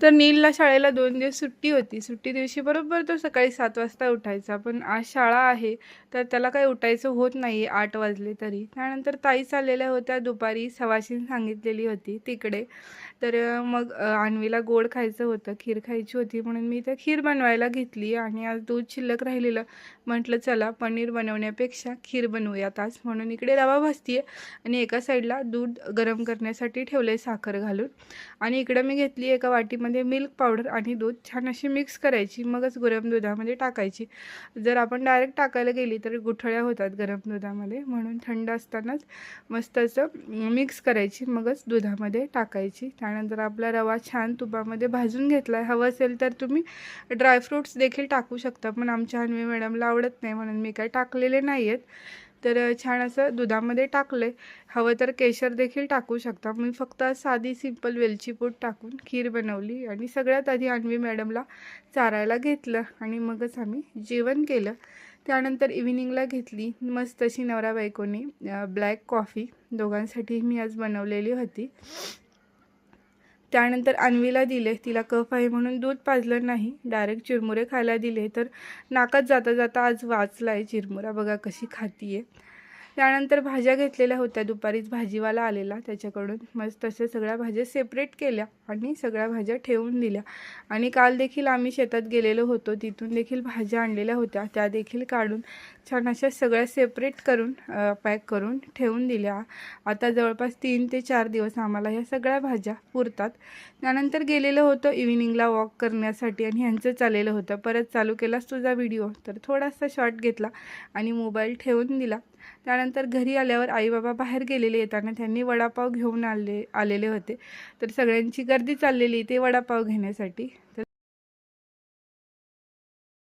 तर नीलला शाळेला 2 दिवस सुट्टी होती. सुट्टी दिवशी बरोबर तो सकाळी 7 वाजता उठायचा. पण आज शाळा आहे, तर त्याला काही उठायचं होत नाही 8 वाजले तरी. त्यानंतर ताई चाललेल्या होत्या दुपारी सवाशीण सांगितलेली होती तिकडे. तर मग अन्वीला गोड खायचं होतं, खीर खायची होती म्हणून मी इथे खीर बनवायला घेतली आणि आज दूध शिल्लक राहिलेलं. म्हटलं चला पनीर बनवण्यापेक्षा खीर बनवूयात आज. म्हणून इकडे रवा भाजते आहे आणि एका साईडला दूध गरम करण्यासाठी ठेवलं आहे साखर घालून. आणि इकडं मी घेतली एका वाटीमध्ये मिल्क पावडर आणि दूध छान अशी मिक्स करायची, मगच गरम दुधामध्ये टाकायची. जर आपण डायरेक्ट टाकायला गेली तर गुठळ्या होतात गरम दुधामध्ये, म्हणून थंड असतानाच मस्त असं मिक्स करायची, मगच दुधामध्ये टाकायची. त्यानंतर आपला रवा छान तुपामध्ये भाजून घेतला आहे. हवं असेल तर तुम्ही ड्रायफ्रूट्स देखील टाकू शकता, पण आमच्या अन्वी मॅडमला आवडत नाही म्हणून मी काय टाकलेले नाही आहेत. तर छान असं दुधामध्ये टाकलं आहे. हवं तर केशर देखील टाकू शकता. मी फक्त साधी सिंपल वेलची पूड टाकून खीर बनवली आणि सगळ्यात आधी अन्वी मॅडमला चारायला घेतलं आणि मगच आम्ही जेवण केलं. त्यानंतर इव्हिनिंगला घेतली मस्त अशी नवरा बायकोनी ब्लॅक कॉफी, दोघांसाठी मी आज बनवलेली होती. त्यानंतर अन्वीला दिले, तिला कफ आहे म्हणून दूध पाजलं नाही, डायरेक्ट चिरमुरे खायला दिले. तर नाकात जाता जाता आज वाचला आहे चिरमुरा, बघा कशी खाती आहे. त्यानंतर भाज्या घेतलेल्या होत्या, दुपारीच भाजीवाला आलेला त्याच्याकडून मस्त अशा सगळ्या भाज्या सेपरेट केल्या आणि सगळ्या भाज्या ठेवून दिल्या. आणि काल देखील आम्ही शेतात गेलेलो होतो, तिथून देखील भाज्या आणलेल्या होत्या, त्या देखील काढून छान अशा सगळ्या सेपरेट करून पॅक करून ठेवून दिल्या. आता जवळपास 3 ते 4 दिवस आम्हाला ह्या सगळ्या भाज्या पुरतात. त्यानंतर गेलेलं होतं इव्हिनिंगला वॉक करण्यासाठी आणि ह्यांचं चाललेलं होतं, परत चालू केलास तुझा व्हिडिओ, तर थोडासा शॉर्ट घेतला आणि मोबाईल ठेवून दिला. त्यानंतर घरी आल्यावर आई बाबा बाहेर गेलेले, येताना त्यांनी वडापाव घेऊन आलेले होते. तर सगळ्यांची गर्दी चाललेली ते वडापाव घेण्यासाठी. तर